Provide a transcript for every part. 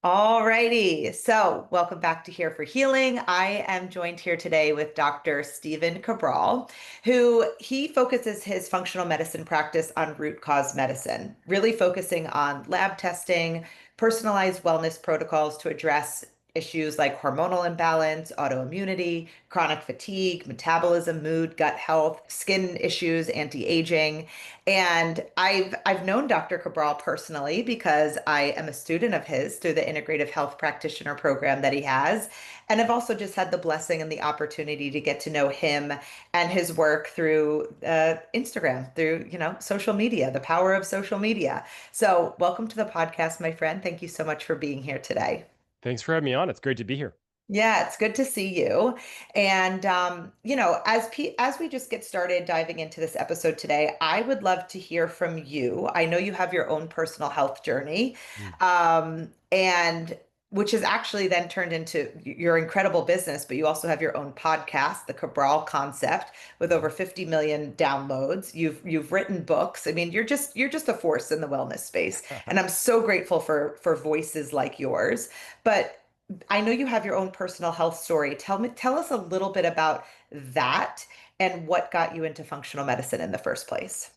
Alrighty, so welcome back to Here for Healing. I am joined here today with Dr. Stephen Cabral, who he focuses his functional medicine practice on root cause medicine, really focusing on lab testing, personalized wellness protocols to address issues like hormonal imbalance, autoimmunity, chronic fatigue, metabolism, mood, gut health, skin issues, anti-aging. And I've known Dr. Cabral personally because I am a student of his through the Integrative Health Practitioner program that he has. And I've also just had the blessing and the opportunity to get to know him and his work through Instagram, through, social media, the power of social media. So welcome to the podcast, my friend. Thank you so much for being here today. Thanks for having me on. It's great to be here. Yeah, it's good to see you. And as we just get started diving into this episode today, I would love to hear from you. I know you have your own personal health journey, Mm. and which has actually then turned into your incredible business, but you also have your own podcast, the Cabral Concept, with over 50 million downloads. You've written books. I mean, you're just a force in the wellness space. And I'm so grateful for voices like yours. But I know you have your own personal health story. Tell us a little bit about that and what got you into functional medicine in the first place.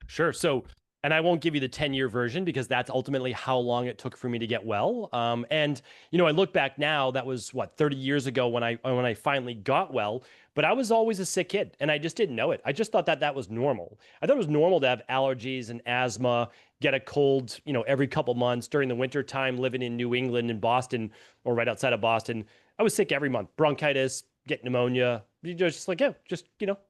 Sure. And I won't give you the 10-year version because that's ultimately how long it took for me to get well. I look back now, that was what, 30 years ago when I finally got well, but I was always a sick kid and I just didn't know it. I just thought that that was normal. I thought it was normal to have allergies and asthma, get a cold, every couple months during the winter time living in New England and Boston or right outside of Boston. I was sick every month, bronchitis, get pneumonia, just like, yeah, just,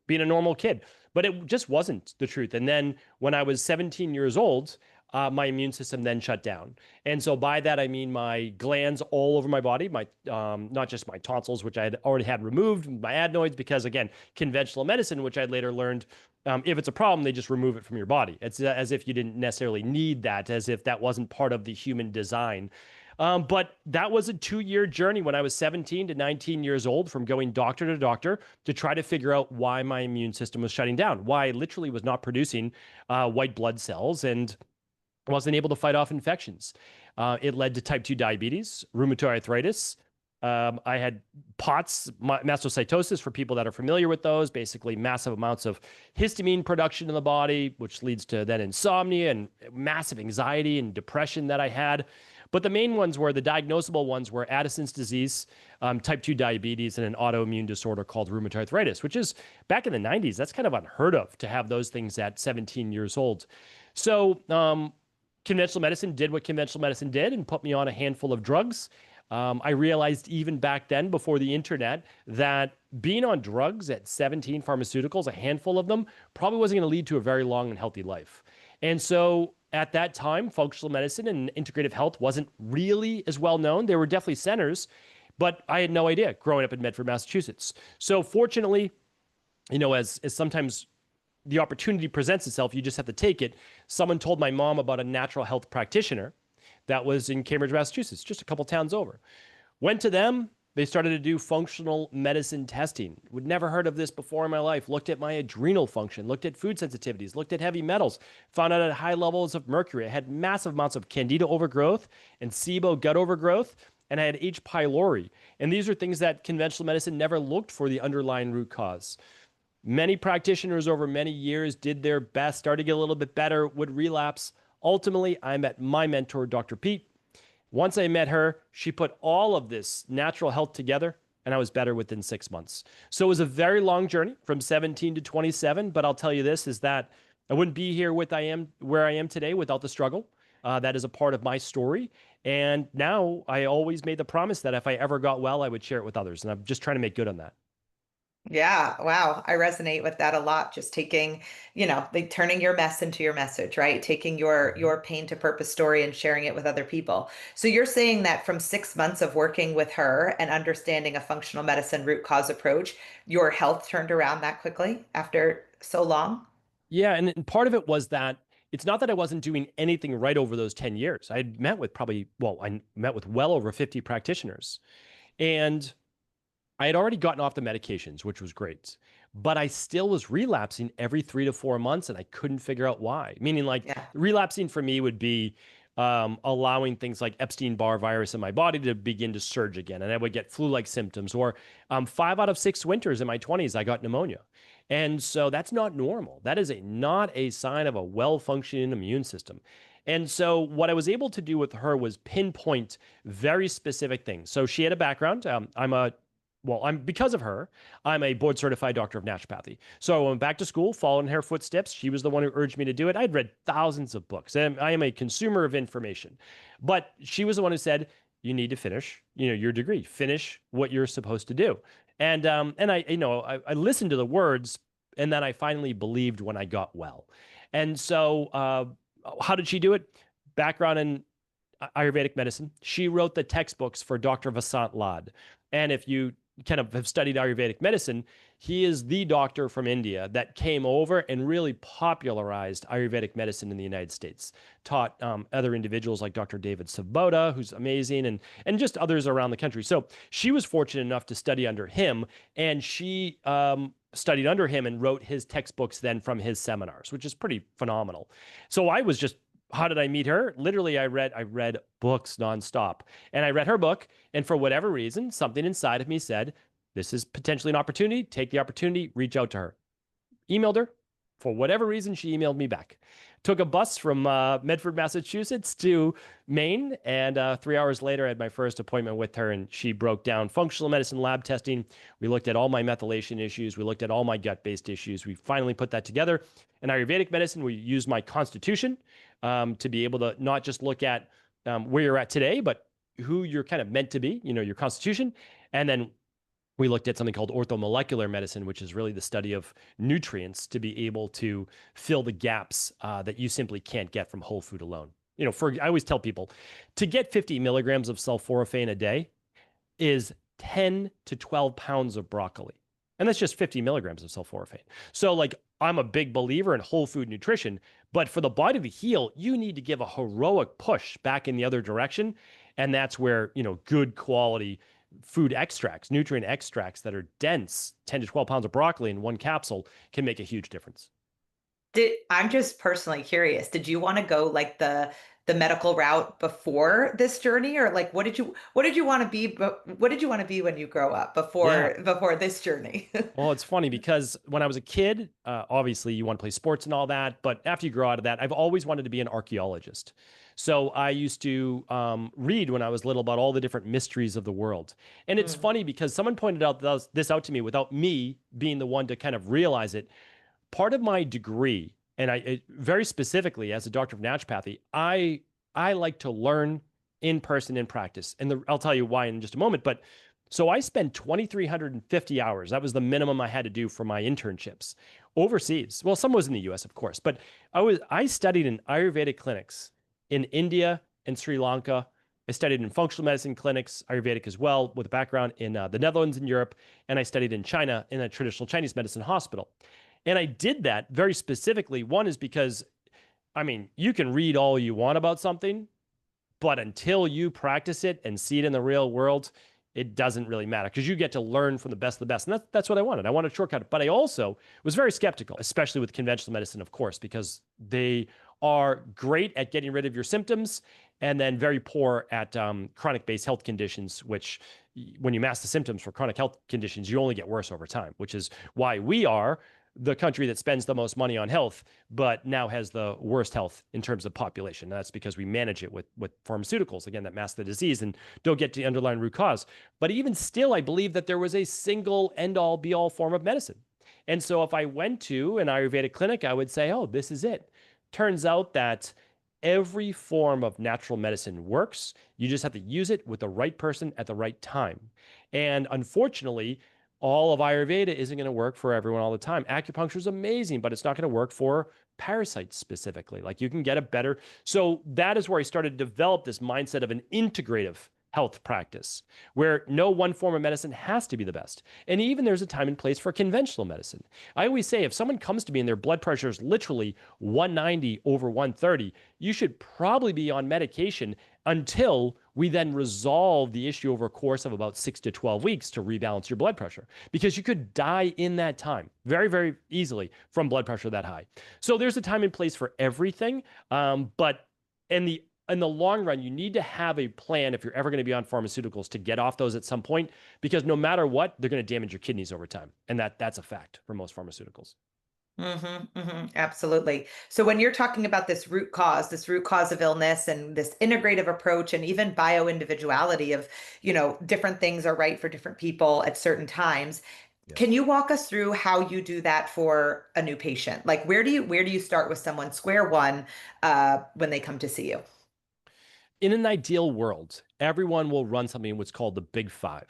being a normal kid. But it just wasn't the truth. And then when I was 17 years old, my immune system then shut down. And so by that, I mean my glands all over my body, my not just my tonsils, which I had already had removed, my adenoids, because again, conventional medicine, which I'd later learned, if it's a problem, they just remove it from your body. It's as if you didn't necessarily need that, as if that wasn't part of the human design. But that was a 2-year journey when I was 17 to 19 years old, from going doctor to doctor to try to figure out why my immune system was shutting down, why I literally was not producing white blood cells and wasn't able to fight off infections. It led to type 2 diabetes, rheumatoid arthritis. I had POTS, mastocytosis, for people that are familiar with those, basically massive amounts of histamine production in the body, which leads to then insomnia and massive anxiety and depression that I had. But the main ones were, the diagnosable ones were Addison's disease, type 2 diabetes, and an autoimmune disorder called rheumatoid arthritis, which is back in the 90s. That's kind of unheard of to have those things at 17 years old. So conventional medicine did what conventional medicine did and put me on a handful of drugs. I realized even back then, before the internet, that being on drugs at 17, pharmaceuticals, a handful of them, probably wasn't going to lead to a very long and healthy life. And so at that time, functional medicine and integrative health wasn't really as well known. There were definitely centers, but I had no idea growing up in Medford, Massachusetts. So fortunately, as sometimes the opportunity presents itself, you just have to take it. Someone told my mom about a natural health practitioner that was in Cambridge, Massachusetts, just a couple towns over. Went to them. They started to do functional medicine testing. Would never heard of this before in my life. Looked at my adrenal function, looked at food sensitivities, looked at heavy metals, found out I had high levels of mercury. I had massive amounts of candida overgrowth and SIBO gut overgrowth, and I had H. pylori. And these are things that conventional medicine never looked for the underlying root cause. Many practitioners over many years did their best, started to get a little bit better, would relapse. Ultimately, I met my mentor, Dr. Pete. Once I met her, she put all of this natural health together, and I was better within 6 months. So it was a very long journey from 17 to 27, but I'll tell you this, is that I wouldn't be here where I am today without the struggle. That is a part of my story. And now I always made the promise that if I ever got well, I would share it with others. And I'm just trying to make good on that. Yeah, wow. I resonate with that a lot. Just taking, like turning your mess into your message, right? Taking your pain to purpose story and sharing it with other people. So you're saying that from 6 months of working with her and understanding a functional medicine root cause approach, your health turned around that quickly after so long? Yeah, and part of it was that it's not that I wasn't doing anything right over those 10 years. I met with well over 50 practitioners. And I had already gotten off the medications, which was great, but I still was relapsing every 3 to 4 months and I couldn't figure out why. Meaning, like, Yeah. relapsing for me would be allowing things like Epstein-Barr virus in my body to begin to surge again. And I would get flu-like symptoms. Or 5 out of 6 winters in my 20s, I got pneumonia. And so that's not normal. That is not a sign of a well-functioning immune system. And so what I was able to do with her was pinpoint very specific things. So she had a background. I'm because of her, I'm a board certified doctor of naturopathy. So I went back to school, following her footsteps. She was the one who urged me to do it. I'd read thousands of books, and I am a consumer of information. But she was the one who said, "You need to finish, your degree. Finish what you're supposed to do." And I listened to the words, and then I finally believed when I got well. And so, how did she do it? Background in Ayurvedic medicine. She wrote the textbooks for Dr. Vasant Lad. And if you kind of have studied Ayurvedic medicine, he is the doctor from India that came over and really popularized Ayurvedic medicine in the United States. Taught other individuals like Dr. David Saboda, who's amazing, and just others around the country. So she was fortunate enough to study under him, and she studied under him and wrote his textbooks then from his seminars, which is pretty phenomenal. So I was just how did I meet her? Literally, I read books nonstop. And I read her book, and for whatever reason, something inside of me said, this is potentially an opportunity. Take the opportunity, reach out to her. Emailed her. For whatever reason, she emailed me back. Took a bus from Medford, Massachusetts to Maine, and 3 hours later, I had my first appointment with her, and she broke down functional medicine lab testing. We looked at all my methylation issues. We looked at all my gut-based issues. We finally put that together. In Ayurvedic medicine, we used my constitution to be able to not just look at where you're at today, but who you're kind of meant to be, your constitution. And then we looked at something called orthomolecular medicine, which is really the study of nutrients to be able to fill the gaps that you simply can't get from whole food alone. I always tell people to get 50 milligrams of sulforaphane a day is 10 to 12 pounds of broccoli. And that's just 50 milligrams of sulforaphane. So I'm a big believer in whole food nutrition, but for the body to heal, you need to give a heroic push back in the other direction. And that's where, good quality food extracts, nutrient extracts that are dense, 10 to 12 pounds of broccoli in one capsule can make a huge difference. I'm just personally curious, did you want to go like the medical route before this journey, or like what did you want to be, what did you want to be when you grow up Yeah. before this journey? Well, it's funny because when I was a kid, obviously you want to play sports and all that. But after you grow out of that, I've always wanted to be an archaeologist. So I used to read when I was little about all the different mysteries of the world. And it's funny because someone pointed out this out to me without me being the one to kind of realize it. Part of my degree, and very specifically as a doctor of naturopathy, I like to learn in person in practice. And I'll tell you why in just a moment. But so I spent 2,350 hours. That was the minimum I had to do for my internships overseas. Well, some was in the US, of course, but I studied in Ayurvedic clinics in India and Sri Lanka. I studied in functional medicine clinics, Ayurvedic as well, with a background in the Netherlands and Europe. And I studied in China in a traditional Chinese medicine hospital. And I did that very specifically. One is because, you can read all you want about something, but until you practice it and see it in the real world, it doesn't really matter because you get to learn from the best of the best. And that's what I wanted. I wanted a shortcut. But I also was very skeptical, especially with conventional medicine, of course, because they are great at getting rid of your symptoms and then very poor at chronic-based health conditions, which when you mask the symptoms for chronic health conditions, you only get worse over time, which is why we are the country that spends the most money on health, but now has the worst health in terms of population. That's because we manage it with pharmaceuticals, again, that mask the disease and don't get to the underlying root cause. But even still, I believe that there was a single end-all, be-all form of medicine. And so if I went to an Ayurvedic clinic, I would say, oh, this is it. Turns out that every form of natural medicine works. You just have to use it with the right person at the right time. And unfortunately, all of Ayurveda isn't going to work for everyone all the time. Acupuncture is amazing, but it's not going to work for parasites specifically. Like you can get a better. So that is where I started to develop this mindset of an integrative health practice where no one form of medicine has to be the best. And even there's a time and place for conventional medicine. I always say if someone comes to me and their blood pressure is literally 190 over 130, you should probably be on medication until we then resolve the issue over a course of about 6 to 12 weeks to rebalance your blood pressure, because you could die in that time very, very easily from blood pressure that high. So there's a time and place for everything. And the in the long run, you need to have a plan if you're ever going to be on pharmaceuticals to get off those at some point, because no matter what, they're going to damage your kidneys over time. And that's a fact for most pharmaceuticals. Absolutely. So when you're talking about this root cause of illness and this integrative approach and even bio-individuality of, different things are right for different people at certain times, can Yes. you walk us through how you do that for a new patient? Like where do you start with someone square one when they come to see you? In an ideal world, everyone will run something what's called the Big Five.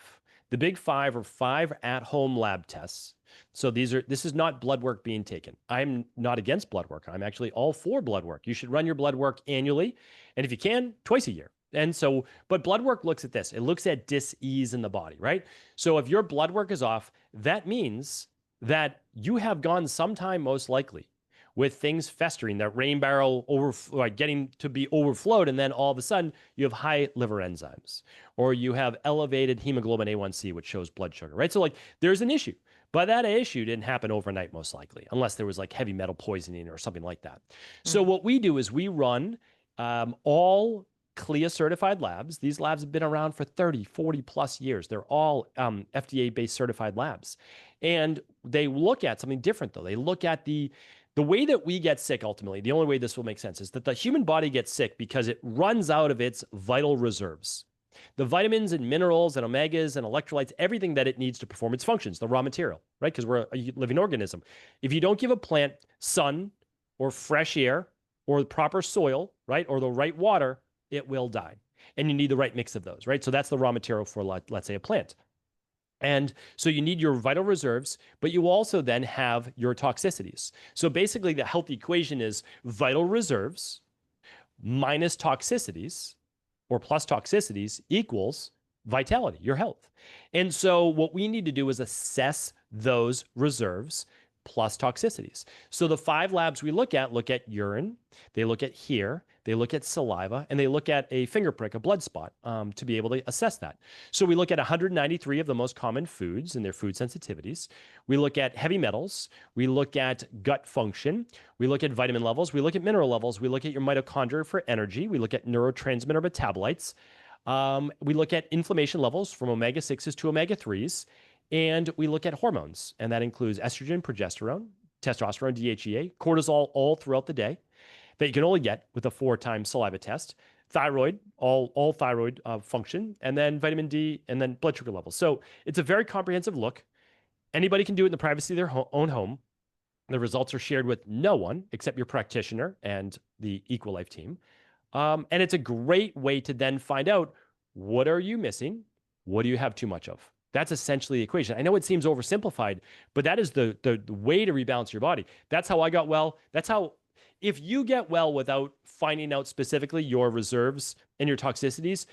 The Big Five are 5 at-home lab tests. So this is not blood work being taken. I'm not against blood work. I'm actually all for blood work. You should run your blood work annually, and if you can, twice a year. And so, but blood work looks at this. It looks at dis-ease in the body, right? So if your blood work is off, that means that you have gone sometime most likely with things festering, that rain barrel like getting to be overflowed, and then all of a sudden you have high liver enzymes, or you have elevated hemoglobin A1C, which shows blood sugar, right? So like there's an issue, but that issue didn't happen overnight, most likely, unless there was like heavy metal poisoning or something like that. So Mm. what we do is we run all CLIA certified labs. These labs have been around for 30, 40 plus years. They're all FDA based certified labs. And they look at something different though. They look at the way that we get sick, ultimately, the only way this will make sense is that the human body gets sick because it runs out of its vital reserves. The vitamins and minerals and omegas and electrolytes, everything that it needs to perform its functions, the raw material, right? Because we're a living organism. If you don't give a plant sun or fresh air or the proper soil, right, or the right water, it will die. And you need the right mix of those, right? So that's the raw material for, let's say, a plant. And so you need your vital reserves, but you also then have your toxicities. So basically, the health equation is vital reserves minus toxicities or plus toxicities equals vitality, your health. And so what we need to do is assess those reserves plus toxicities. So the 5 labs we look at urine, they look at hair, they look at saliva, and they look at a finger prick, a blood spot, to be able to assess that. So we look at 193 of the most common foods and their food sensitivities. We look at heavy metals. We look at gut function. We look at vitamin levels. We look at mineral levels. We look at your mitochondria for energy. We look at neurotransmitter metabolites. We look at inflammation levels from omega 6s to omega 3s. And we look at hormones, and that includes estrogen, progesterone, testosterone, DHEA, cortisol all throughout the day that you can only get with a 4-time saliva test, thyroid, all thyroid function, and then vitamin D, and then blood sugar levels. So it's a very comprehensive look. Anybody can do it in the privacy of their own home. The results are shared with no one except your practitioner and the EquiLife team. And it's a great way to then find out, what are you missing? What do you have too much of? That's essentially the equation. I know it seems oversimplified, but that is the way to rebalance your body. That's how I got well. That's how, if you get well without finding out specifically your reserves and your toxicities,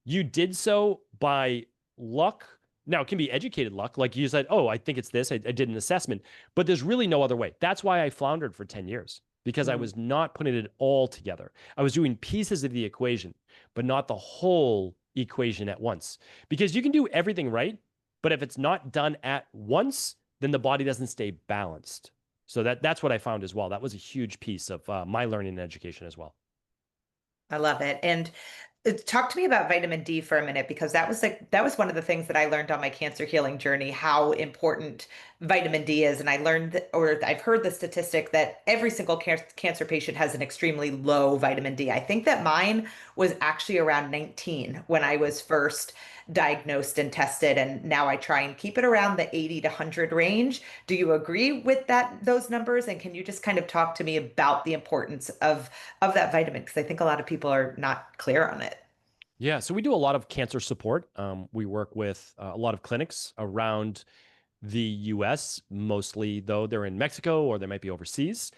you did so by luck. Now, it can be educated luck. Like you said, oh, I think it's this. I did an assessment, but there's really no other way. That's why I floundered for 10 years, because I Mm. was not putting it all together. I was doing pieces of the equation, but not the whole equation at once. Because you can do everything right, but if it's not done at once, then the body doesn't stay balanced. So that's what I found as well. That was a huge piece of my learning and education as well. I love it. And talk to me about vitamin D for a minute, because that was one of the things that I learned on my cancer healing journey, how important vitamin D is. And I learned or I've heard the statistic that every single cancer patient has an extremely low vitamin D. I think that mine was actually around 19 when I was first diagnosed and tested, and now I try and keep it around the 80 to 100 range. Do you agree with those numbers? And can you just kind of talk to me about the importance of that vitamin? Because I think a lot of people are not clear on it. Yeah, so we do a lot of cancer support. We work with a lot of clinics around the US, mostly though they're in Mexico or they might be overseas.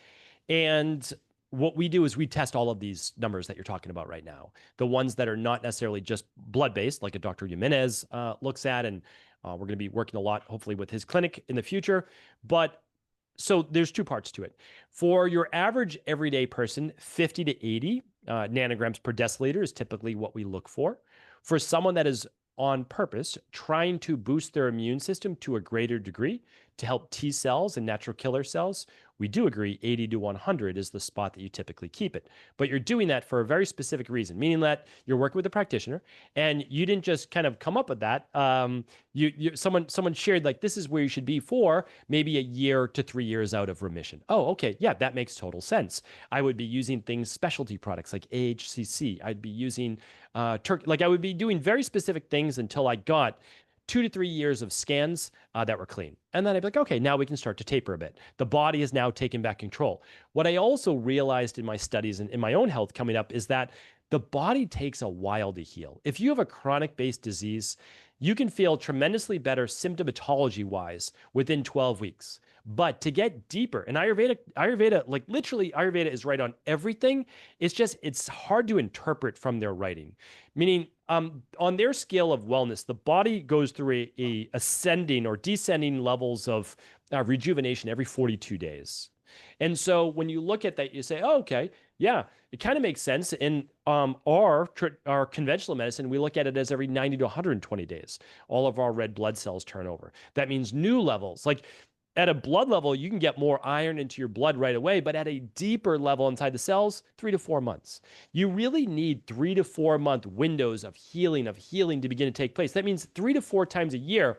And what we do is we test all of these numbers that you're talking about right now. The ones that are not necessarily just blood based, like a Dr. Jimenez looks at. And we're going to be working a lot, hopefully, with his clinic in the future. But so there's 2 parts to it. For your average everyday person, 50 to 80 nanograms per deciliter is typically what we look for. For someone that is on purpose trying to boost their immune system to a greater degree to help T cells and natural killer cells, we do agree 80 to 100 is the spot that you typically keep it. But you're doing that for a very specific reason, meaning that you're working with a practitioner and you didn't just kind of come up with that. Someone shared like this is where you should be for maybe a year to 3 years out of remission. Oh, okay. Yeah, that makes total sense. I would be using things, specialty products like AHCC. I'd be using like I would be doing very specific things until I got 2 to 3 years of scans that were clean. And then I'd be like, okay, now we can start to taper a bit. The body is now taking back control. What I also realized in my studies and in my own health coming up is that the body takes a while to heal. If you have a chronic based disease, you can feel tremendously better symptomatology wise within 12 weeks. But to get deeper, and Ayurveda, like literally Ayurveda is right on everything. It's hard to interpret from their writing. Meaning, on their scale of wellness, the body goes through a ascending or descending levels of rejuvenation every 42 days. And so when you look at that, you say, oh, okay, yeah, it kind of makes sense. In our conventional medicine, we look at it as every 90 to 120 days. All of our red blood cells turn over. That means new levels. Like at a blood level, you can get more iron into your blood right away, but at a deeper level inside the cells, 3 to 4 months. You really need 3 to 4 month windows of healing to begin to take place. That means 3 to 4 times a year,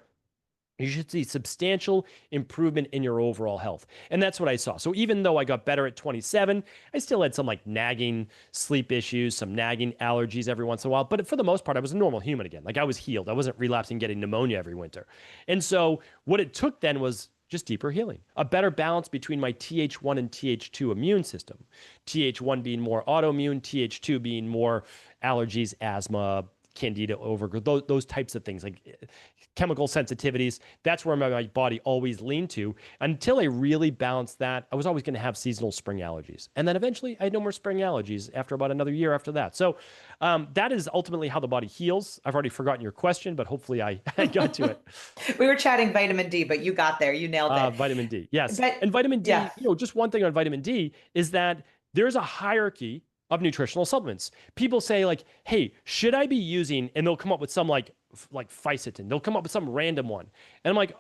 you should see substantial improvement in your overall health. And that's what I saw. So even though I got better at 27, I still had some like nagging sleep issues, some nagging allergies every once in a while. But for the most part, I was a normal human again. Like I was healed. I wasn't relapsing, getting pneumonia every winter. And so what it took then was just deeper healing, a better balance between my Th1 and Th2 immune system. Th1 being more autoimmune, Th2 being more allergies, asthma, candida, overgrowth, those types of things, like chemical sensitivities. That's where my body always leaned to. Until I really balanced that, I was always going to have seasonal spring allergies. And then eventually I had no more spring allergies after about another year after that. So that is ultimately how the body heals. I've already forgotten your question, but hopefully I got to it. We were chatting vitamin D, but you got there. You nailed it. Vitamin D, yes. But And vitamin D, yeah. just one thing on vitamin D is that there's a hierarchy of nutritional supplements. People say like, hey, should I be using, and they'll come up with some like fisetin. They'll come up with some random one. And I'm like,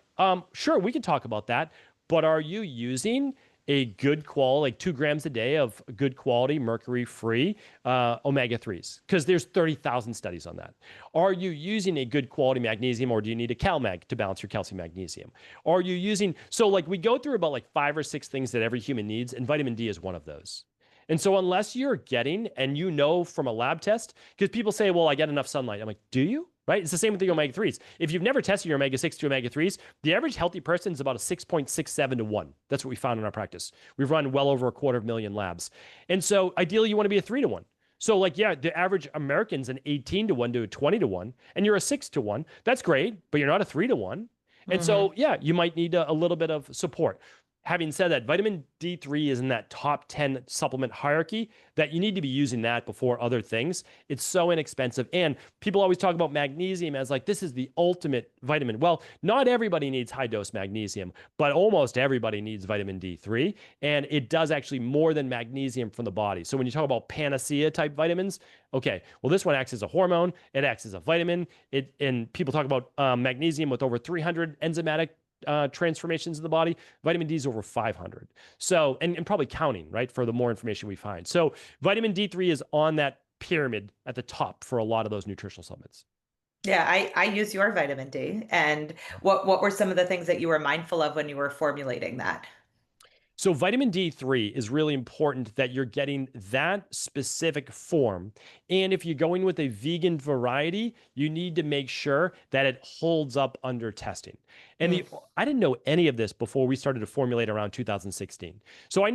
sure, we can talk about that. But are you using a good quality, like 2 grams a day of good quality mercury-free omega-3s? Because there's 30,000 studies on that. Are you using a good quality magnesium, or do you need a CalMag to balance your calcium magnesium? Are you using, so like we go through about like 5 or 6 things that every human needs, and vitamin D is one of those. And so unless you're getting, and you know from a lab test, because people say, well, I get enough sunlight. I'm like, do you? Right? It's the same with the omega-3s. If you've never tested your omega-6 to omega-3s, the average healthy person is about a 6.67 to 1. That's what we found in our practice. We've run well over 250,000 labs. And so ideally, you want to be a 3 to 1. So like, yeah, the average American's an 18 to 1 to a 20 to 1, and you're a 6 to 1. That's great, but you're not a 3 to 1. And so, yeah, you might need a little bit of support. Having said that, vitamin D3 is in that top 10 supplement hierarchy that you need to be using that before other things. It's so inexpensive. And people always talk about magnesium as like, this is the ultimate vitamin. Well, not everybody needs high dose magnesium, but almost everybody needs vitamin D3. And it does actually more than magnesium from the body. So when you talk about panacea type vitamins, okay, well, this one acts as a hormone. It acts as a vitamin. And people talk about magnesium with over 300 enzymatic transformations in the body. Vitamin D is over 500. So, and probably counting, right, for the more information we find. So vitamin D3 is on that pyramid at the top for a lot of those nutritional supplements. Yeah, I use your vitamin D. And what were some of the things that you were mindful of when you were formulating that? So vitamin D3 is really important that you're getting that specific form. And if you're going with a vegan variety, you need to make sure that it holds up under testing. And I didn't know any of this before we started to formulate around 2016. So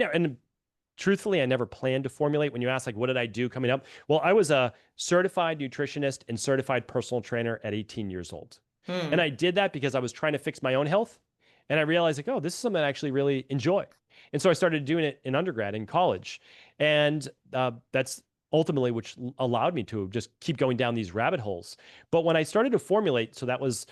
truthfully, I never planned to formulate. When you ask, like, what did I do coming up? Well, I was a certified nutritionist and certified personal trainer at 18 years old. And I did that because I was trying to fix my own health. And I realized, like, oh, this is something I actually really enjoy. And so I started doing it in undergrad, in college. And that's ultimately which allowed me to just keep going down these rabbit holes. But when I started to formulate, so that was,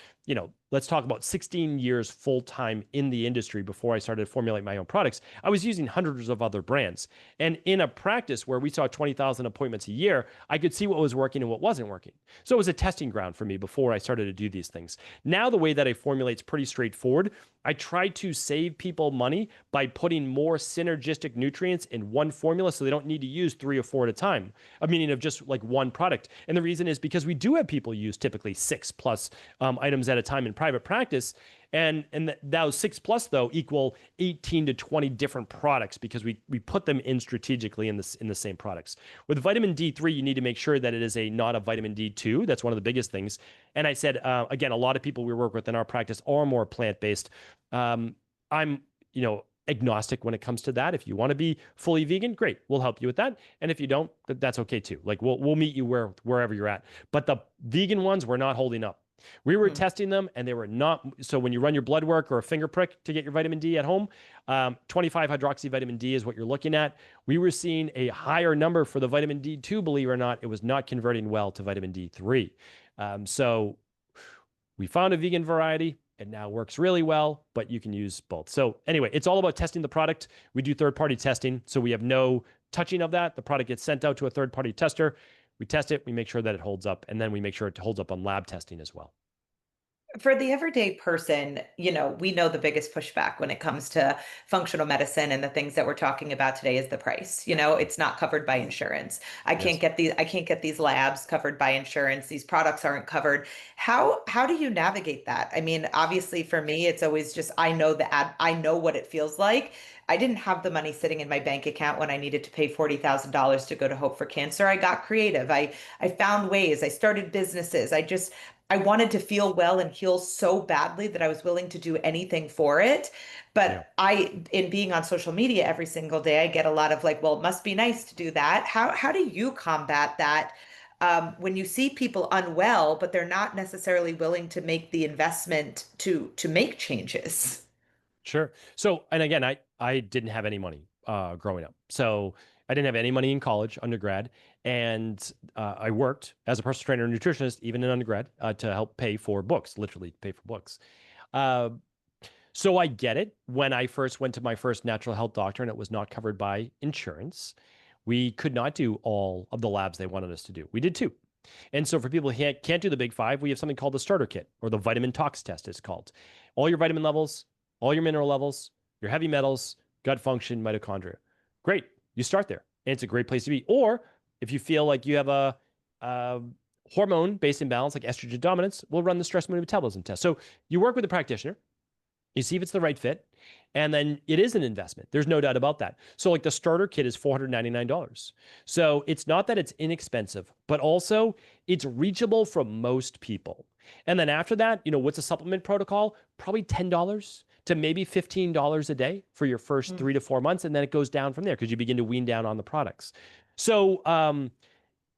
let's talk about 16 years full time in the industry before I started to formulate my own products, I was using hundreds of other brands. And in a practice where we saw 20,000 appointments a year, I could see what was working and what wasn't working. So it was a testing ground for me before I started to do these things. Now, the way that I formulate is pretty straightforward. I try to save people money by putting more synergistic nutrients in one formula so they don't need to use 3 or 4 at a time, a meaning of just like one product. And the reason is because we do have people use typically 6+ items at a time in private practice. And those 6+ though equal 18 to 20 different products because we put them in strategically in the same products. With vitamin D3, you need to make sure that it is not a vitamin D2. That's one of the biggest things. And I said again, a lot of people we work with in our practice are more plant-based. I'm agnostic when it comes to that. If you want to be fully vegan, great, we'll help you with that. And if you don't, that's okay too. Like we'll meet you wherever you're at. But the vegan ones were not holding up. We were testing them and they were not. So when you run your blood work or a finger prick to get your vitamin D at home, 25 hydroxy vitamin D is what you're looking at. We were seeing a higher number for the vitamin D2, believe it or not. It was not converting well to vitamin D3. So we found a vegan variety. It now works really well, but you can use both. So anyway, it's all about testing the product. We do third-party testing, so we have no touching of that. The product gets sent out to a third-party tester. We test it, we make sure that it holds up, and then we make sure it holds up on lab testing as well. For the everyday person, we know the biggest pushback when it comes to functional medicine and the things that we're talking about today is the price. It's not covered by insurance. Yes. I can't get these labs covered by insurance. These products aren't covered. How do you navigate that? I mean, obviously for me, it's always just I know what it feels like. I didn't have the money sitting in my bank account when I needed to pay $40,000 to go to Hope for Cancer. I got creative. I found ways. I started businesses. I wanted to feel well and heal so badly that I was willing to do anything for it. Yeah. But in being on social media every single day, I get a lot of like, well, it must be nice to do that. How do you combat that when you see people unwell, but they're not necessarily willing to make the investment to make changes? Sure. So, and again, I didn't have any money growing up. So I didn't have any money in college, undergrad, and I worked as a personal trainer and nutritionist, even in undergrad, to help pay for books, literally pay for books. Uh, so I get it. When I first went to my first natural health doctor and it was not covered by insurance, we could not do all of the labs they wanted us to do. We did two. And so for people who can't do the big five, we have something called the starter kit or the vitamin tox test, it's called. All your vitamin levels, all your mineral levels, your heavy metals, gut function, mitochondria. Great. You start there. And it's a great place to be. Or if you feel like you have a hormone-based imbalance like estrogen dominance, we'll run the stress mood metabolism test. So you work with a practitioner, you see if it's the right fit, and then it is an investment. There's no doubt about that. So like the starter kit is $499. So it's not that it's inexpensive, but also it's reachable for most people. And then after that, what's a supplement protocol? Probably $10 to maybe $15 a day for your first 3 to 4 months. And then it goes down from there because you begin to wean down on the products. So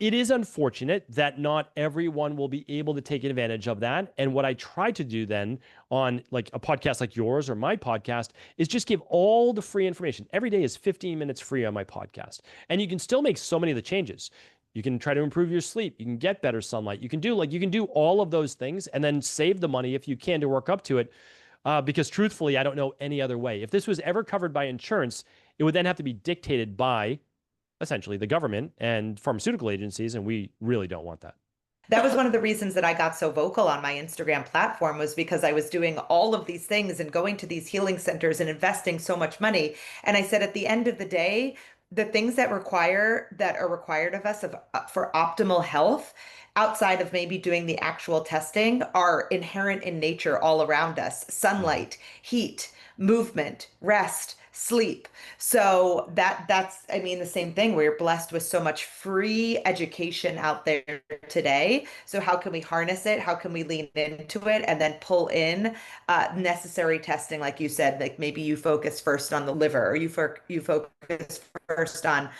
it is unfortunate that not everyone will be able to take advantage of that. And what I try to do then on like a podcast like yours or my podcast is just give all the free information. Every day is 15 minutes free on my podcast. And you can still make so many of the changes. You can try to improve your sleep. You can get better sunlight. You can do all of those things and then save the money if you can to work up to it. Because truthfully, I don't know any other way. If this was ever covered by insurance, it would then have to be dictated by essentially the government and pharmaceutical agencies, and we really don't want that. That was one of the reasons that I got so vocal on my Instagram platform was because I was doing all of these things and going to these healing centers and investing so much money. And I said, at the end of the day, the things that are required of us for optimal health outside of maybe doing the actual testing are inherent in nature all around us. Mhm. Sunlight, heat, movement, rest, sleep. So that's I mean the same thing. We're blessed with so much free education out there today. So how can we harness it? How can we lean into it and then pull in necessary testing, like you said, like maybe you focus first on the liver or you focus first on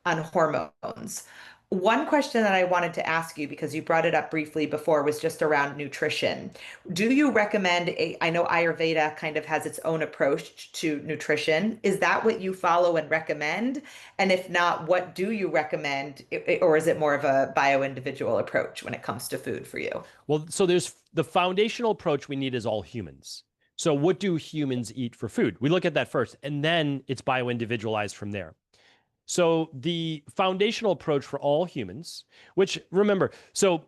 hormones. One question that I wanted to ask you, because you brought it up briefly before, was just around nutrition. Do you recommend I know Ayurveda kind of has its own approach to nutrition. Is that what you follow and recommend? And if not, what do you recommend? Or is it more of a bio-individual approach when it comes to food for you? Well, so there's the foundational approach we need is all humans. So what do humans eat for food? We look at that first, and then it's bio-individualized from there. So the foundational approach for all humans, which remember, so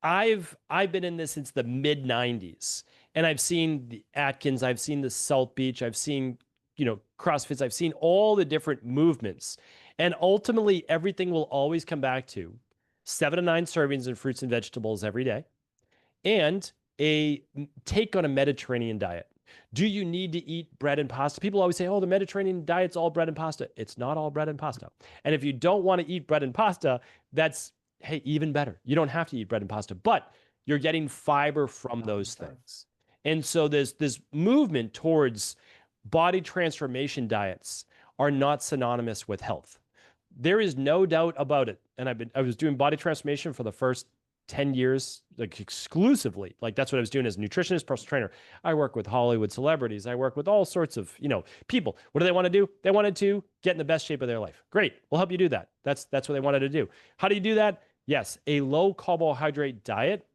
I've been in this since the mid 90s, and I've seen the Atkins, I've seen the South Beach, I've seen, CrossFits, I've seen all the different movements. And ultimately everything will always come back to 7 to 9 servings of fruits and vegetables every day and a take on a Mediterranean diet. Do you need to eat bread and pasta? People always say, oh, the Mediterranean diet's all bread and pasta. It's not all bread and pasta. And if you don't want to eat bread and pasta, that's, hey, even better. You don't have to eat bread and pasta, but you're getting fiber from those things. And so there's this movement towards body transformation diets are not synonymous with health. There is no doubt about it. And I was doing body transformation for the first 10 years, like exclusively. Like that's what I was doing as a nutritionist, personal trainer. I work with Hollywood celebrities. I work with all sorts of, people. What do they want to do? They wanted to get in the best shape of their life. Great. We'll help you do that. That's what they wanted to do. How do you do that? Yes, a low carbohydrate diet,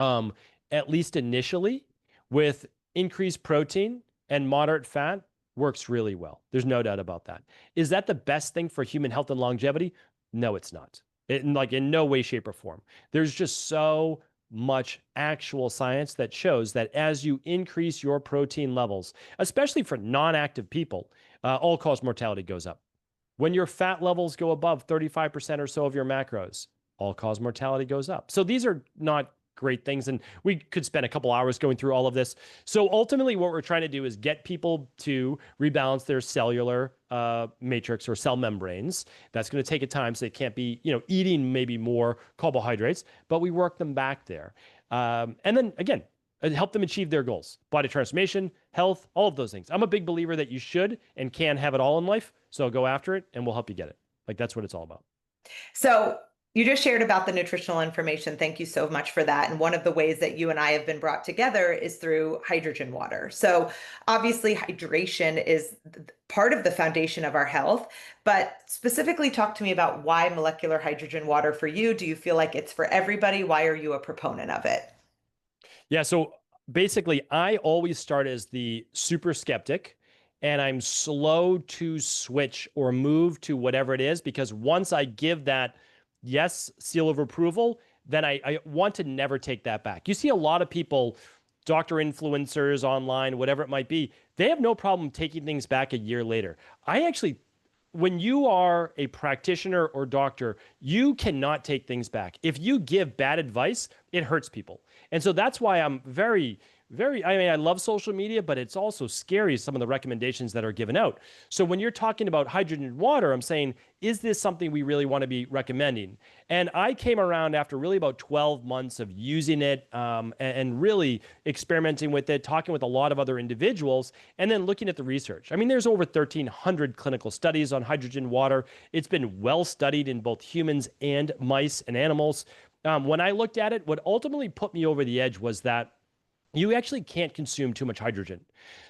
at least initially, with increased protein and moderate fat works really well. There's no doubt about that. Is that the best thing for human health and longevity? No, it's not. In no way, shape, or form. There's just so much actual science that shows that as you increase your protein levels, especially for non-active people, all-cause mortality goes up. When your fat levels go above 35% or so of your macros, all-cause mortality goes up. So these are not great things, and we could spend a couple hours going through all of this. So ultimately what we're trying to do is get people to rebalance their cellular matrix or cell membranes. That's going to take a time, so they can't be eating maybe more carbohydrates, but we work them back there. And then again, help them achieve their goals: body transformation, health, all of those things. I'm a big believer that you should and can have it all in life, so go after it and we'll help you get it. Like that's what it's all about. So you just shared about the nutritional information. Thank you so much for that. And one of the ways that you and I have been brought together is through hydrogen water. So obviously hydration is part of the foundation of our health, but specifically talk to me about why molecular hydrogen water for you. Do you feel like it's for everybody? Why are you a proponent of it? Yeah, so basically I always start as the super skeptic, and I'm slow to switch or move to whatever it is, because once I give that yes seal of approval, then I want to never take that back. You see a lot of people, doctor influencers online, whatever it might be, they have no problem taking things back a year later. I actually, when you are a practitioner or doctor, you cannot take things back. If you give bad advice, it hurts people. And so that's why I'm very, I love social media, but it's also scary, some of the recommendations that are given out. So when you're talking about hydrogen water, I'm saying, is this something we really want to be recommending? And I came around after really about 12 months of using it, and really experimenting with it, talking with a lot of other individuals, and then looking at the research. I mean, there's over 1,300 clinical studies on hydrogen water. It's been well studied in both humans and mice and animals. When I looked at it, what ultimately put me over the edge was that you actually can't consume too much hydrogen.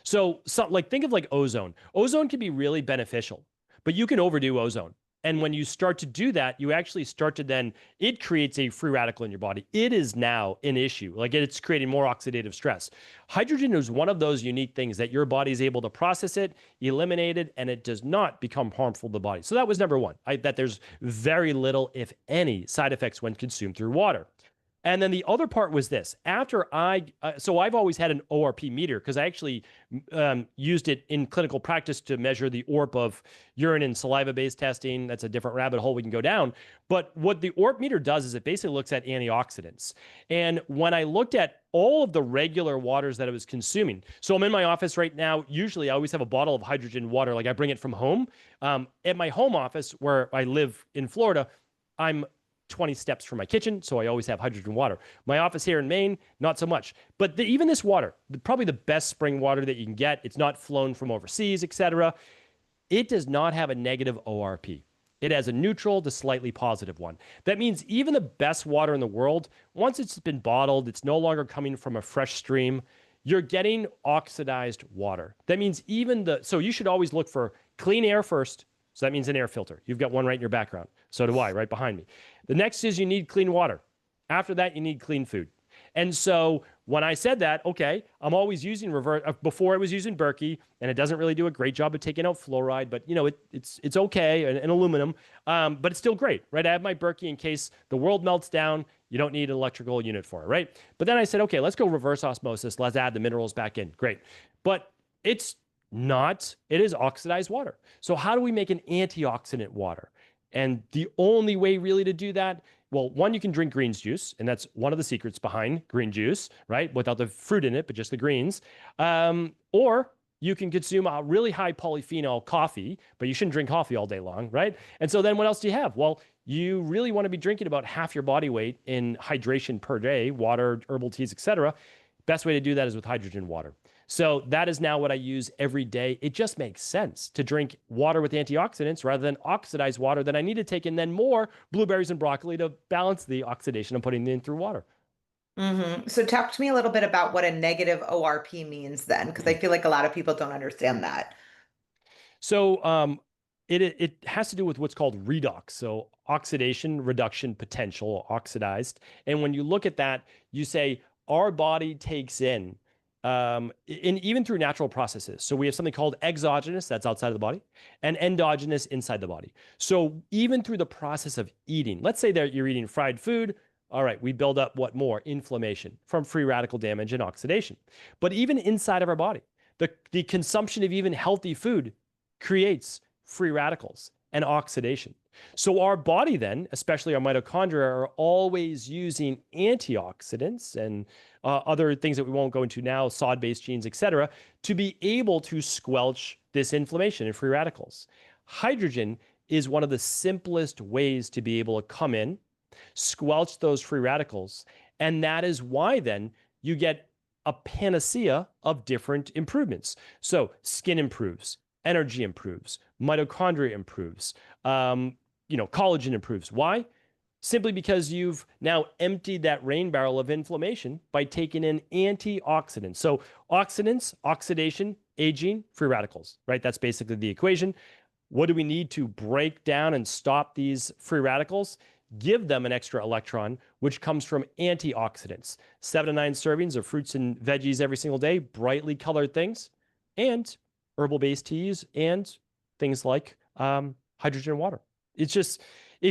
So like think of like ozone. Ozone can be really beneficial, but you can overdo ozone. And when you start to do that, you actually start to then, it creates a free radical in your body. It is now an issue. Like it's creating more oxidative stress. Hydrogen is one of those unique things that your body is able to process it, eliminate it, and it does not become harmful to the body. So that was number one, that there's very little, if any, side effects when consumed through water. And then the other part was this. So I've always had an ORP meter, because I actually used it in clinical practice to measure the ORP of urine and saliva-based testing. That's a different rabbit hole we can go down. But what the ORP meter does is it basically looks at antioxidants. And when I looked at all of the regular waters that I was consuming, so I'm in my office right now. Usually I always have a bottle of hydrogen water. Like I bring it from home. At my home office where I live in Florida, I'm 20 steps from my kitchen, so I always have hydrogen water. My office here in Maine, not so much. But even this water, probably the best spring water that you can get, it's not flown from overseas, etc. It does not have a negative ORP. It has a neutral to slightly positive one. That means even the best water in the world, once it's been bottled, it's no longer coming from a fresh stream. You're getting oxidized water. That means so you should always look for clean air first. So that means an air filter. You've got one right in your background. So do I, right behind me. The next is you need clean water. After that, you need clean food. And so when I said that, okay, I'm always using reverse. Before I was using Berkey, and it doesn't really do a great job of taking out fluoride, but it's okay, and aluminum, but it's still great, right? I have my Berkey in case the world melts down. You don't need an electrical unit for it, right? But then I said, okay, let's go reverse osmosis. Let's add the minerals back in. Great, but it's not. It is oxidized water. So how do we make an antioxidant water? And the only way really to do that, well, one, you can drink greens juice, and that's one of the secrets behind green juice, right? Without the fruit in it, but just the greens. Or you can consume a really high polyphenol coffee, but you shouldn't drink coffee all day long, right? And so then what else do you have? Well, you really want to be drinking about half your body weight in hydration per day, water, herbal teas, etc. Best way to do that is with hydrogen water. So that is now what I use every day. It just makes sense to drink water with antioxidants rather than oxidized water that I need to take in then more blueberries and broccoli to balance the oxidation I'm putting in through water. So talk to me a little bit about what a negative ORP means then, because I feel like a lot of people don't understand that. So it has to do with what's called redox. So oxidation, reduction, potential, oxidized. And when you look at that, you say our body takes even through natural processes. So we have something called exogenous, that's outside of the body, and endogenous inside the body. So even through the process of eating, let's say that you're eating fried food. All right, we build up what more? Inflammation from free radical damage and oxidation. But even inside of our body, the consumption of even healthy food creates free radicals and oxidation. So our body then, especially our mitochondria, are always using antioxidants and other things that we won't go into now, sod-based genes, etc., to be able to squelch this inflammation and free radicals. Hydrogen is one of the simplest ways to be able to come in, squelch those free radicals, and that is why then you get a panacea of different improvements. So skin improves, energy improves, mitochondria improves, collagen improves. Why? Simply because you've now emptied that rain barrel of inflammation by taking in antioxidants. So oxidants, oxidation, aging, free radicals, right? That's basically the equation. What do we need to break down and stop these free radicals? Give them an extra electron, which comes from antioxidants. 7 to 9 servings of fruits and veggies every single day, brightly colored things, and herbal-based teas, and things like hydrogen water. It's just, I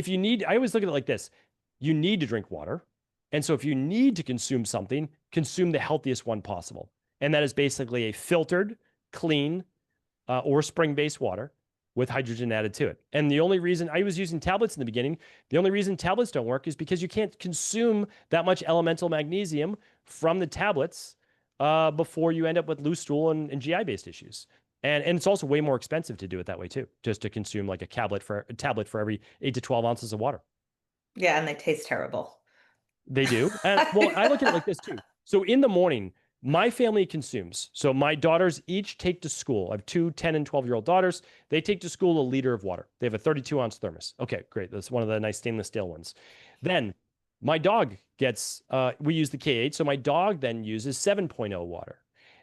always look at it like this. You need to drink water. And so if you need to consume something, consume the healthiest one possible. And that is basically a filtered, clean, or spring-based water with hydrogen added to it. And the only reason I was using tablets in the beginning, the only reason tablets don't work is because you can't consume that much elemental magnesium from the tablets before you end up with loose stool and GI-based issues. And it's also way more expensive to do it that way too, just to consume like a tablet for every 8 to 12 ounces of water. Yeah, and they taste terrible. They do. And well, I look at it like this too. So in the morning, my family consumes. So my daughters each take to school. I have two 10 and 12-year-old daughters. They take to school a liter of water. They have a 32-ounce thermos. Okay, great. That's one of the nice stainless steel ones. Then my dog we use the K8. So my dog then uses 7.0 water.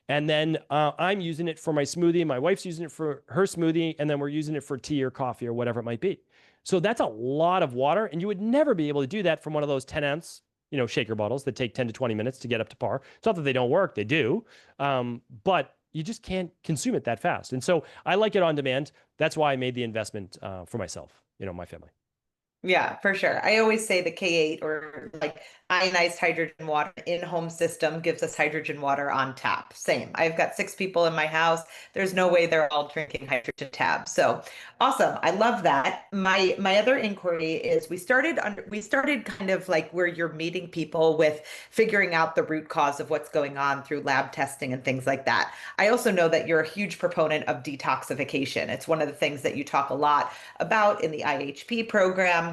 And then I'm using it for my smoothie. My wife's using it for her smoothie. And then we're using it for tea or coffee or whatever it might be. So that's a lot of water. And you would never be able to do that from one of those 10-ounce shaker bottles that take 10 to 20 minutes to get up to par. It's not that they don't work, they do. But you just can't consume it that fast. And so I like it on demand. That's why I made the investment for myself, my family. Yeah, for sure. I always say the K8 or like ionized hydrogen water in-home system gives us hydrogen water on tap. Same. I've got 6 people in my house. There's no way they're all drinking hydrogen tab. So awesome. I love that. My other inquiry is we started kind of like where you're meeting people with figuring out the root cause of what's going on through lab testing and things like that. I also know that you're a huge proponent of detoxification. It's one of the things that you talk a lot about in the IHP program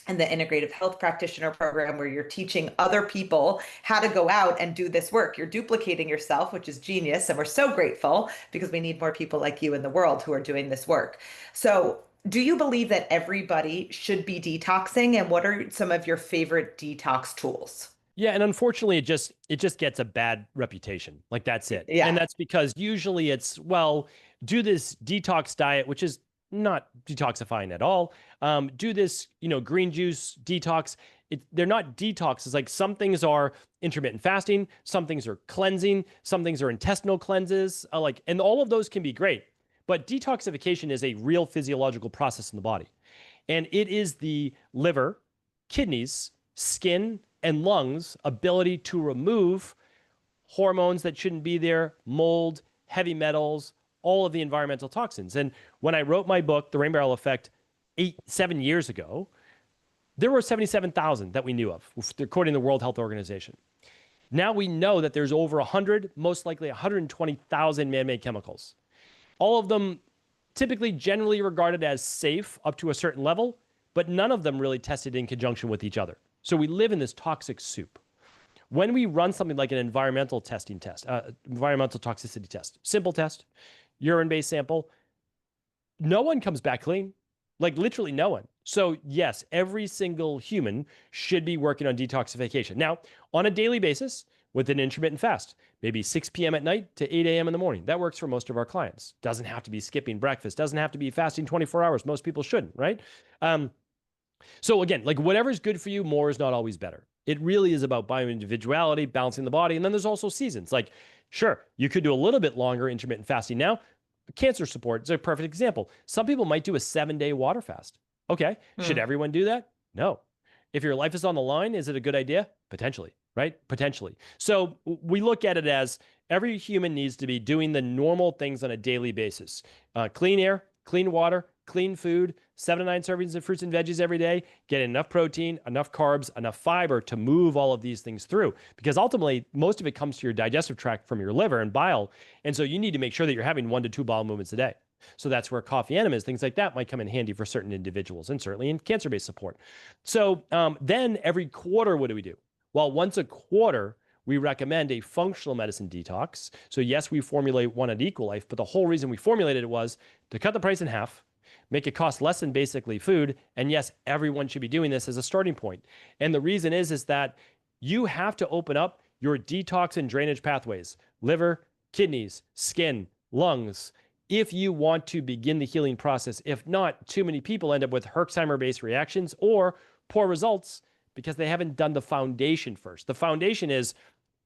and the Integrative Health Practitioner program, where you're teaching other people how to go out and do this work. You're duplicating yourself, which is genius. And we're so grateful because we need more people like you in the world who are doing this work. So Do you believe that everybody should be detoxing? And what are some of your favorite detox tools? Yeah, and unfortunately it just gets a bad reputation. Like that's it. And Yeah. that's because usually it's, well, do this detox diet, which is not detoxifying at all. Do this, green juice detox. They're not detox. It's like some things are intermittent fasting, some things are cleansing, some things are intestinal cleanses, and all of those can be great. But detoxification is a real physiological process in the body. And it is the liver, kidneys, skin, and lungs' ability to remove hormones that shouldn't be there, mold, heavy metals, all of the environmental toxins. And when I wrote my book, The Rain Barrel Effect, 7 years ago, there were 77,000 that we knew of, according to the World Health Organization. Now we know that there's over 100, most likely 120,000 man-made chemicals. All of them typically generally regarded as safe up to a certain level, but none of them really tested in conjunction with each other. So we live in this toxic soup. When we run something like an environmental environmental toxicity test, simple test, urine-based sample, no one comes back clean. Like literally no one. So yes, every single human should be working on detoxification. Now, on a daily basis with an intermittent fast, maybe 6 p.m. at night to 8 a.m. in the morning. That works for most of our clients. Doesn't have to be skipping breakfast, doesn't have to be fasting 24 hours. Most people shouldn't, right? So again, like whatever's good for you, more is not always better. It really is about bio-individuality, balancing the body. And then there's also seasons. Like, sure, you could do a little bit longer intermittent fasting now. Cancer support is a perfect example. Some people might do a 7-day water fast. Okay. Should Hmm. everyone do that? No. If your life is on the line, is it a good idea? Potentially, right? Potentially. So we look at it as every human needs to be doing the normal things on a daily basis. Clean air, clean water, clean food, 7 to 9 servings of fruits and veggies every day, get enough protein, enough carbs, enough fiber to move all of these things through. Because ultimately, most of it comes to your digestive tract from your liver and bile. And so you need to make sure that you're having 1 to 2 bowel movements a day. So that's where coffee enemas, things like that might come in handy for certain individuals and certainly in cancer-based support. So then every quarter, what do we do? Well, once a quarter, we recommend a functional medicine detox. So yes, we formulate one at EquiLife, but the whole reason we formulated it was to cut the price in half, make it cost less than basically food. And yes, everyone should be doing this as a starting point. And the reason is that you have to open up your detox and drainage pathways, liver, kidneys, skin, lungs, if you want to begin the healing process. If not, too many people end up with Herxheimer-based reactions or poor results because they haven't done the foundation first. The foundation is,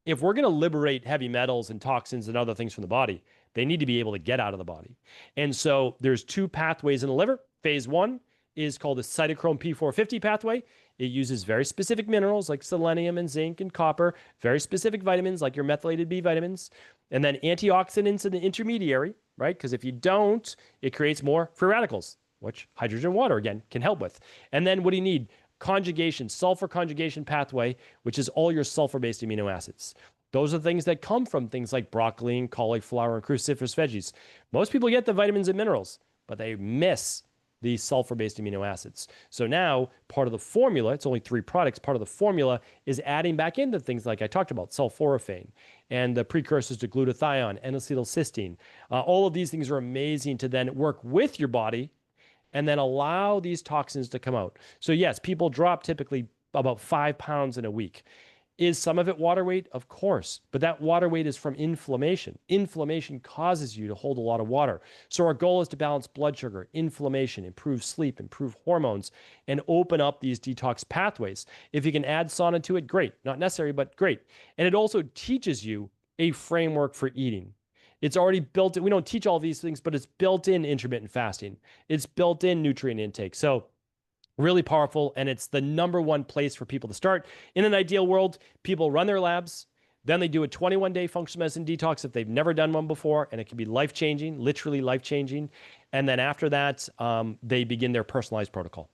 if we're going to liberate heavy metals and toxins and other things from the body, they need to be able to get out of the body. And so there's 2 pathways in the liver. Phase 1 is called the cytochrome P450 pathway. It uses very specific minerals like selenium and zinc and copper, very specific vitamins like your methylated B vitamins, and then antioxidants in the intermediary, right? Because if you don't, it creates more free radicals, which hydrogen water, again, can help with. And then what do you need? Conjugation, sulfur conjugation pathway, which is all your sulfur-based amino acids. Those are things that come from things like broccoli and cauliflower and cruciferous veggies. Most people get the vitamins and minerals, but they miss the sulfur-based amino acids. So now part of the formula, it's only 3 products, part of the formula is adding back into things like I talked about, sulforaphane and the precursors to glutathione, N-acetylcysteine. All of these things are amazing to then work with your body and then allow these toxins to come out. So yes, people drop typically about 5 pounds in a week. Is some of it water weight? Of course, but that water weight is from inflammation. Inflammation causes you to hold a lot of water. So our goal is to balance blood sugar, inflammation, improve sleep, improve hormones, and open up these detox pathways. If you can add sauna to it, great. Not necessary, but great. And it also teaches you a framework for eating. It's already built in. We don't teach all these things, but it's built in intermittent fasting. It's built in nutrient intake. So really powerful, and it's the #1 place for people to start. In an ideal world, people run their labs, then they do a 21-day functional medicine detox if they've never done one before, and it can be life-changing, literally life-changing. And then after that, they begin their personalized protocol.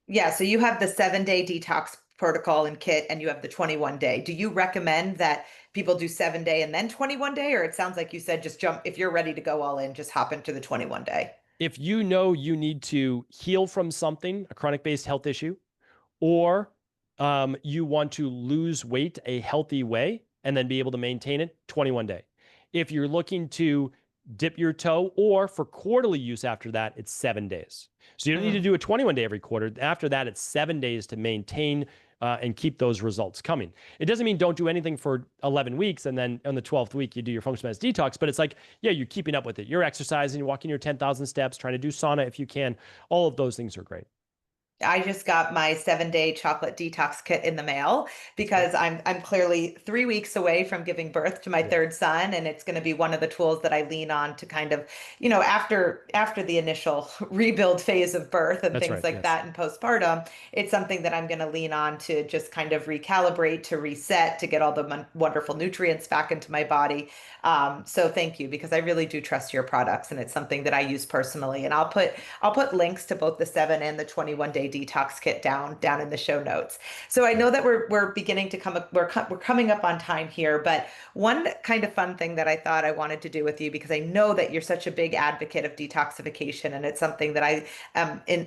Yeah, so you have the 7-day detox protocol and kit, and you have the 21-day. Do you recommend that people do 7-day and then 21-day? Or it sounds like you said just jump, if you're ready to go all in, just hop into the 21-day. If you know you need to heal from something, a chronic-based health issue, or you want to lose weight a healthy way and then be able to maintain it, 21-day. If you're looking to dip your toe, or for quarterly use after that, it's 7 days. So you don't need to Mhm. do a 21 day every quarter. After that, it's 7 days to maintain and keep those results coming. It doesn't mean don't do anything for 11 weeks and then on the 12th week you do your functional medicine detox, but it's like, yeah, you're keeping up with it. You're exercising, you're walking your 10,000 steps, trying to do sauna if you can. All of those things are great. I just got my 7-day chocolate detox kit in the mail That's great. because I'm clearly 3 weeks away from giving birth to my Yeah, third son, and it's going to be one of the tools that I lean on to kind of, after the initial rebuild phase of birth and that's things right. like Yes. that and postpartum. It's something that I'm going to lean on to just kind of recalibrate, to reset, to get all the wonderful nutrients back into my body. So thank you, because I really do trust your products, and it's something that I use personally. And I'll put links to both the 7 and the 21-day detox kit down in the show notes. So I Great. know that we're beginning to come up, we're coming up on time here, but one kind of fun thing that I thought I wanted to do with you, because I know that you're such a big advocate of detoxification, and it's something that I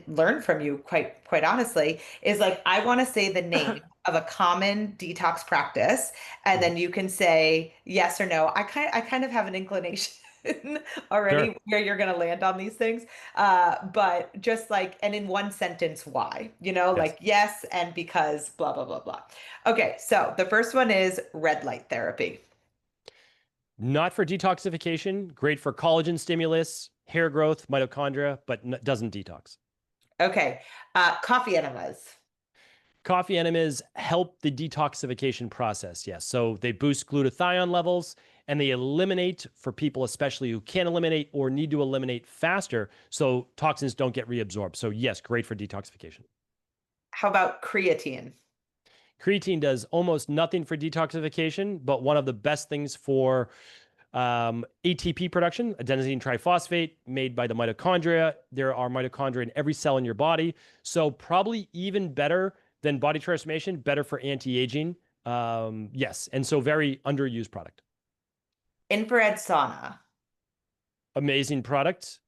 learned from you, quite honestly, is like, I want to say the name of a common detox practice, and Mhm. then you can say yes or no. I kind of have an inclination Sure. already where you're going to land on these things. But just like, and in one sentence, why, Yes. like yes, and because blah, blah, blah, blah. Okay. So the first one is red light therapy. Not for detoxification, great for collagen stimulus, hair growth, mitochondria, but doesn't detox. Okay. Coffee enemas. Coffee enemas help the detoxification process, yes. So they boost glutathione levels and they eliminate, for people especially who can't eliminate or need to eliminate faster, so toxins don't get reabsorbed. So, yes, great for detoxification. How about creatine? Creatine does almost nothing for detoxification, but one of the best things for ATP production, adenosine triphosphate, made by the mitochondria. There are mitochondria in every cell in your body. So probably even better than body transformation, better for anti-aging. Yes. And so very underused product. Infrared sauna. Amazing product.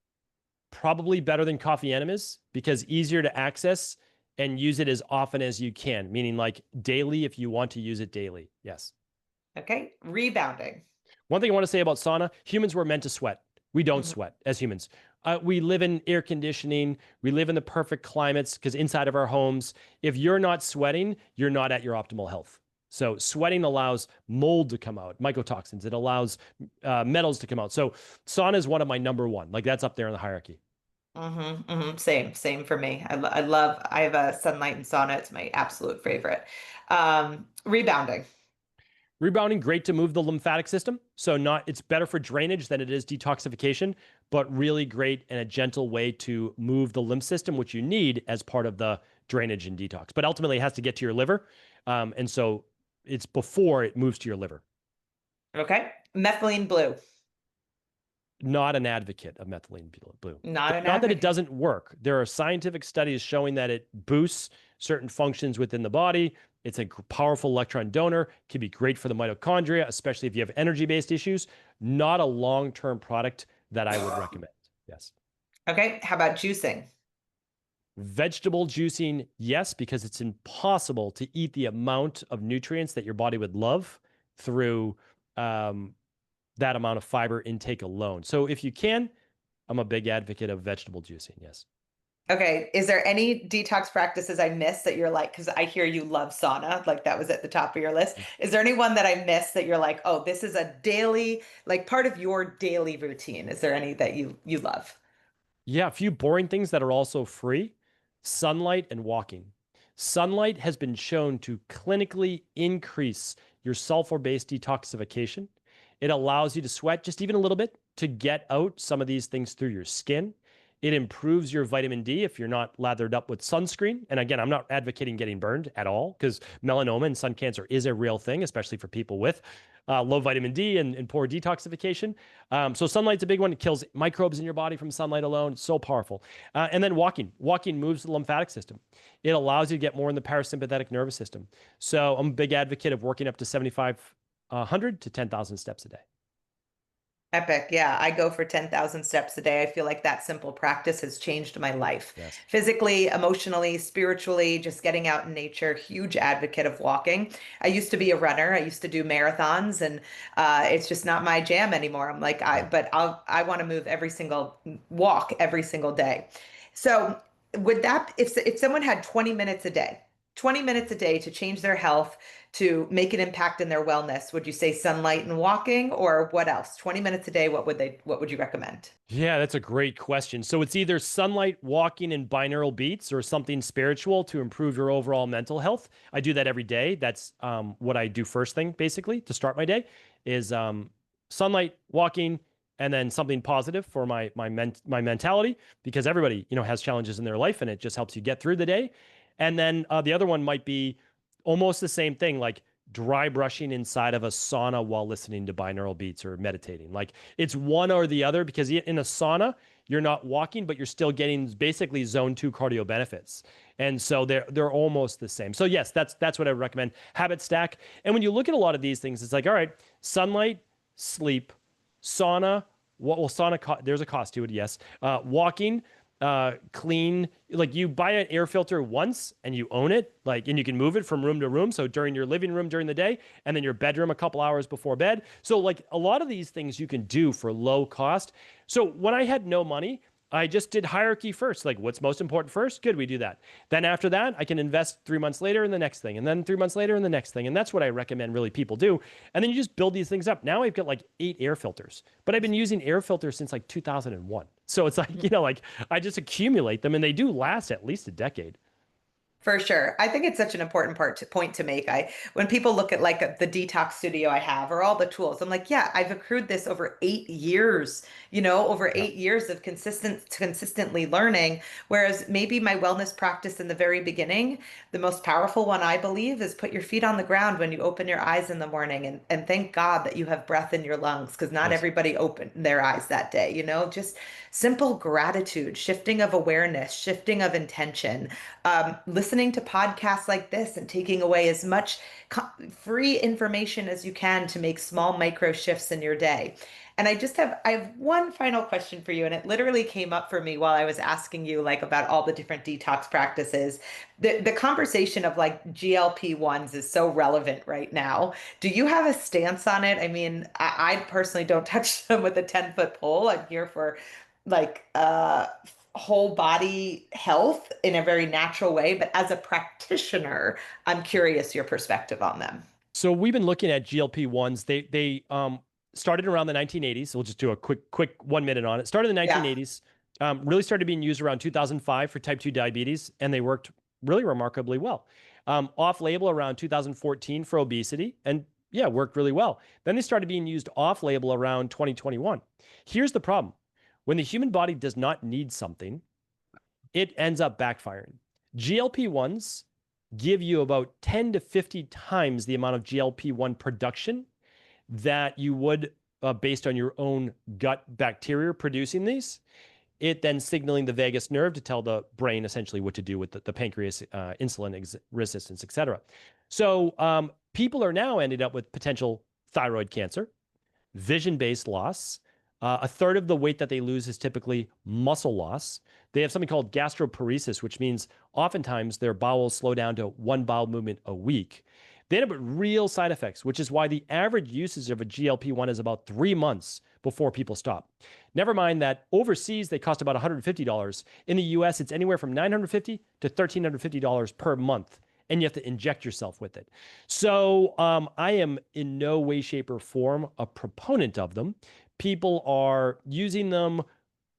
Probably better than coffee enemas because easier to access and use it as often as you can, meaning like daily if you want to use it daily. Yes. Okay. Rebounding. One thing I want to say about sauna, humans were meant to sweat. We don't Mhm. sweat as humans. We live in air conditioning. We live in the perfect climates because inside of our homes, if you're not sweating, you're not at your optimal health. So sweating allows mold to come out, mycotoxins. It allows metals to come out. So sauna is one of my number one. Like that's up there in the hierarchy. Same for me. I have a sunlight and sauna. It's my absolute favorite. Rebounding. Rebounding, great to move the lymphatic system. So not it's better for drainage than it is detoxification, but really great and a gentle way to move the lymph system, which you need as part of the drainage and detox. But ultimately, it has to get to your liver, and so it's before it moves to your liver. Okay. Methylene blue. Not an advocate of methylene blue. Not an Not that it advocate. doesn't work. There are scientific studies showing that it boosts certain functions within the body. It's a powerful electron donor, can be great for the mitochondria, especially if you have energy-based issues. Not a long-term product that I would recommend. Yes. Okay. How about juicing? Vegetable juicing, yes, because it's impossible to eat the amount of nutrients that your body would love through um, that amount of fiber intake alone. So if you can, I'm a big advocate of vegetable juicing. Yes. Okay. Is there any detox practices I missed that you're like, because I hear you love sauna, like that was at the top of your list. Is there any one that I missed that you're like, oh, this is a daily, like part of your daily routine? Is there any that you love? Yeah, a few boring things that are also free: sunlight and walking. Sunlight has been shown to clinically increase your sulfur-based detoxification. It allows you to sweat just even a little bit to get out some of these things through your skin. It improves your vitamin D if you're not lathered up with sunscreen. And again, I'm not advocating getting burned at all because melanoma and sun cancer is a real thing, especially for people with low vitamin D and poor detoxification. So sunlight's a big one. It kills microbes in your body from sunlight alone. It's so powerful. And then walking. Walking moves the lymphatic system. It allows you to get more in the parasympathetic nervous system. So I'm a big advocate of working up to 7,500 to 10,000 steps a day. Epic. Yeah, I go for 10,000 steps a day. I feel like that simple practice has changed my life. Yes. Physically, emotionally, spiritually, just getting out in nature, huge advocate of walking. I used to be a runner. I used to do marathons and it's just not my jam anymore. I'm like, Yeah. but I want to move walk every single day. So would that, if someone had 20 minutes a day, 20 minutes a day to change their health, to make an impact in their wellness, would you say sunlight and walking, or what else? 20 minutes a day, what would you recommend? Yeah, that's a great question. So it's either sunlight, walking, and binaural beats, or something spiritual to improve your overall mental health. I do that every day. That's what I do first thing, basically, to start my day, is sunlight, walking, and then something positive for my mentality, because everybody has challenges in their life, and it just helps you get through the day. And then the other one might be almost the same thing, like dry brushing inside of a sauna while listening to binaural beats or meditating. Like it's one or the other, because in a sauna, you're not walking, but you're still getting basically zone 2 cardio benefits. And so they're almost the same. So yes, that's what I would recommend. Habit stack. And when you look at a lot of these things, it's like, all right, sunlight, sleep, sauna. Well, sauna, there's a cost to it, yes. Walking, clean, like you buy an air filter once and you own it, like, and you can move it from room to room. So during your living room during the day, and then your bedroom a couple hours before bed. So like a lot of these things you can do for low cost. So when I had no money, I just did hierarchy first. Like, what's most important first? Good, we do that. Then after that, I can invest 3 months later in the next thing, and then 3 months later in the next thing. And that's what I recommend really people do. And then you just build these things up. Now I've got like 8 air filters, but I've been using air filters since like 2001. So it's like, like I just accumulate them, and they do last at least a decade. For sure. I think it's such an important point to make. When people look at like the detox studio I have or all the tools, I'm like, yeah, I've accrued this over 8 years, over Yeah. 8 years of consistently learning. Whereas maybe my wellness practice in the very beginning, the most powerful one I believe is put your feet on the ground when you open your eyes in the morning and thank God that you have breath in your lungs, because not Yes. everybody opened their eyes that day, just simple gratitude, shifting of awareness, shifting of intention, listening to podcasts like this and taking away as much free information as you can to make small micro shifts in your day. And I have one final question for you, and it literally came up for me while I was asking you like about all the different detox practices. The conversation of like GLP-1s is so relevant right now. Do you have a stance on it? I mean, I personally don't touch them with a 10-foot pole. I'm here for like whole body health in a very natural way, but as a practitioner, I'm curious your perspective on them. So we've been looking at GLP-1s. They started around the 1980s. So we'll just do a quick 1 minute on it. Started in the Yeah. 1980s. Really started being used around 2005 for type 2 diabetes, and they worked really remarkably well. Off-label around 2014 for obesity, and yeah, worked really well. Then they started being used off-label around 2021. Here's the problem: when the human body does not need something, it ends up backfiring. GLP-1s give you about 10 to 50 times the amount of GLP-1 production that you would based on your own gut bacteria producing these. It then signaling the vagus nerve to tell the brain essentially what to do with the pancreas, insulin resistance, et cetera. So people are now ended up with potential thyroid cancer, vision-based loss. A third of the weight that they lose is typically muscle loss. They have something called gastroparesis, which means oftentimes their bowels slow down to one bowel movement a week. They end up with real side effects, which is why the average usage of a GLP-1 is about 3 months before people stop. Never mind that overseas they cost about $150. In the US, it's anywhere from $950 to $1,350 per month, and you have to inject yourself with it. So I am in no way, shape, or form a proponent of them. People are using them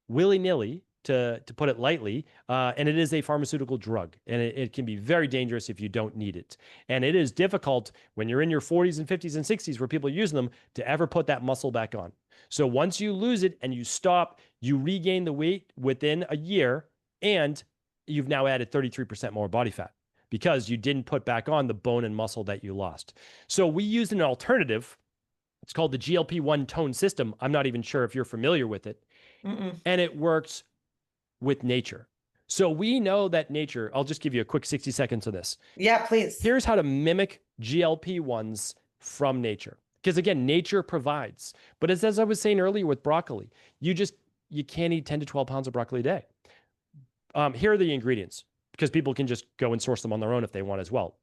willy-nilly, to put it lightly, and it is a pharmaceutical drug, and it can be very dangerous if you don't need it. And it is difficult when you're in your 40s and 50s and 60s where people are using them to ever put that muscle back on. So once you lose it and you stop, you regain the weight within a year, and you've now added 33% more body fat because you didn't put back on the bone and muscle that you lost. So we used an alternative. It's called the GLP-1 tone system. I'm not even sure if you're familiar with it. Mm-mm. And it works with nature. So we know that nature, I'll just give you a quick 60 seconds of this. Yeah, please. Here's how to mimic GLP-1s from nature. Because again, nature provides. But as I was saying earlier with broccoli, you can't eat 10 to 12 pounds of broccoli a day. Here are the ingredients because people can just go and source them on their own if they want as well.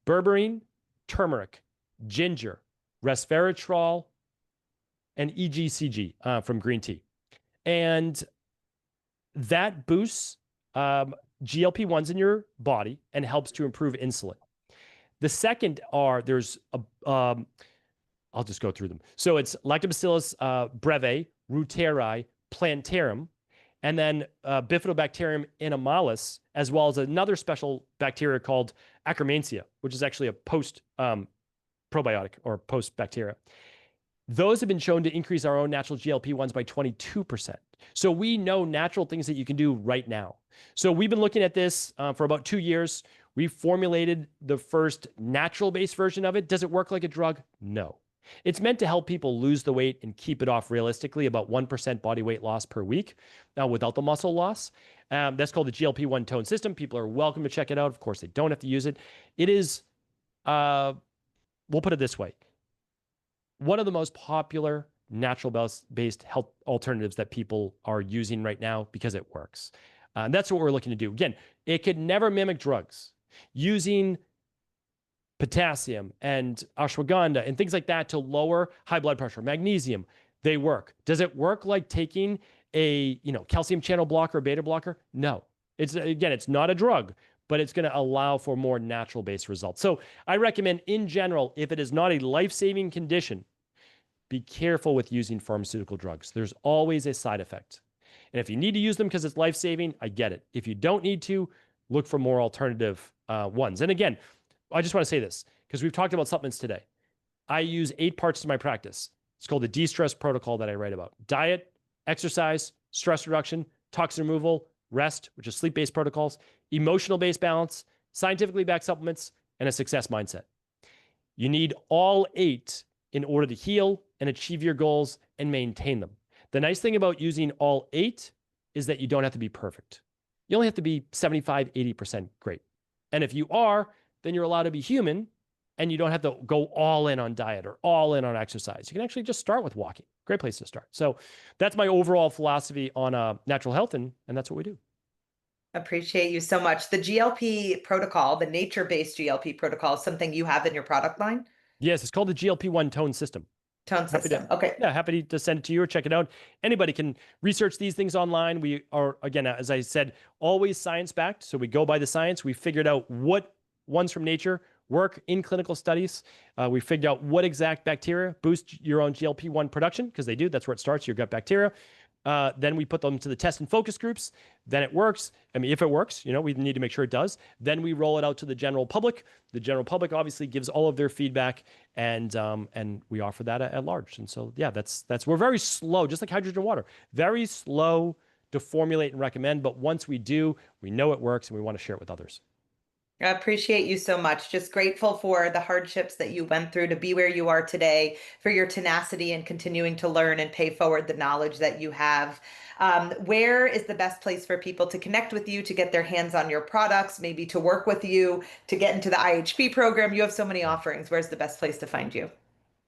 Berberine, turmeric, ginger, resveratrol, and EGCG from green tea. And that boosts GLP-1s in your body and helps to improve insulin. The second there's I'll just go through them. So it's Lactobacillus breve, reuteri, plantarum, and then Bifidobacterium inamalis, as well as another special bacteria called Akkermansia, which is actually a post probiotic or post bacteria. Those have been shown to increase our own natural GLP-1s by 22%. So we know natural things that you can do right now. So we've been looking at this for about 2 years. We formulated the first natural-based version of it. Does it work like a drug? No. It's meant to help people lose the weight and keep it off realistically, about 1% body weight loss per week without the muscle loss. That's called the GLP-1 tone system. People are welcome to check it out. Of course, they don't have to use it. It is, we'll put it this way, one of the most popular natural-based health alternatives that people are using right now because it works. That's what we're looking to do. Again, it could never mimic drugs. Using potassium and ashwagandha and things like that to lower high blood pressure, magnesium, they work. Does it work like taking a calcium channel blocker or beta blocker? No. It's not a drug, but it's going to allow for more natural-based results. So I recommend, in general, if it is not a life-saving condition, be careful with using pharmaceutical drugs. There's always a side effect. And if you need to use them because it's life-saving, I get it. If you don't need to, look for more alternative ones. And again, I just want to say this because we've talked about supplements today. I use 8 parts to my practice. It's called the de-stress protocol that I write about. Diet, exercise, stress reduction, toxin removal, rest, which is sleep-based protocols, emotional-based balance, scientifically backed supplements, and a success mindset. You need all 8 in order to heal and achieve your goals and maintain them. The nice thing about using all 8 is that you don't have to be perfect. You only have to be 75, 80% great. And if you are, then you're allowed to be human and you don't have to go all in on diet or all in on exercise. You can actually just start with walking. Great place to start. So that's my overall philosophy on natural health, and that's what we do. Appreciate you so much. The GLP protocol, the nature-based GLP protocol, is something you have in your product line? Yes, it's called the GLP-1 tone system. Tone system. Okay. Yeah, happy to send it to you or check it out. Anybody can research these things online. We are, again, as I said, always science-backed. So we go by the science. We figured out what ones from nature work in clinical studies. We figured out what exact bacteria boost your own GLP-1 production, because they do. That's where it starts, your gut bacteria. Then we put them to the test and focus groups. Then it works. I mean, if it works, we need to make sure it does. Then we roll it out to the general public. The general public obviously gives all of their feedback, and we offer that at large. And so, yeah, that's we're very slow, just like hydrogen water, very slow to formulate and recommend. But once we do, we know it works, and we want to share it with others. I appreciate you so much. Just grateful for the hardships that you went through to be where you are today, for your tenacity and continuing to learn and pay forward the knowledge that you have. Where is the best place for people to connect with you, to get their hands on your products, maybe to work with you, to get into the IHP program? You have so many offerings. Where's the best place to find you?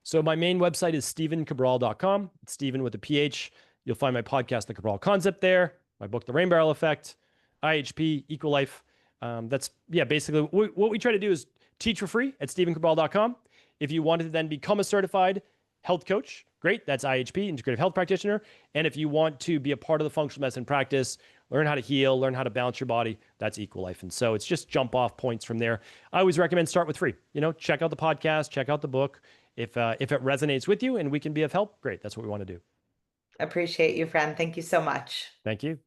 So my main website is stevencabral.com. It's Steven with a PH. You'll find my podcast, The Cabral Concept, there. My book, The Rain Barrel Effect, IHP, EquiLife. That's, basically what we try to do is teach for free at stevencabral.com. If you wanted to then become a certified health coach, great. That's IHP, Integrative Health Practitioner. And if you want to be a part of the functional medicine practice, learn how to heal, learn how to balance your body, that's EquiLife. And so it's just jump off points from there. I always recommend start with free. Check out the podcast, check out the book. If it resonates with you and we can be of help, great. That's what we want to do. Appreciate you, friend. Thank you so much. Thank you.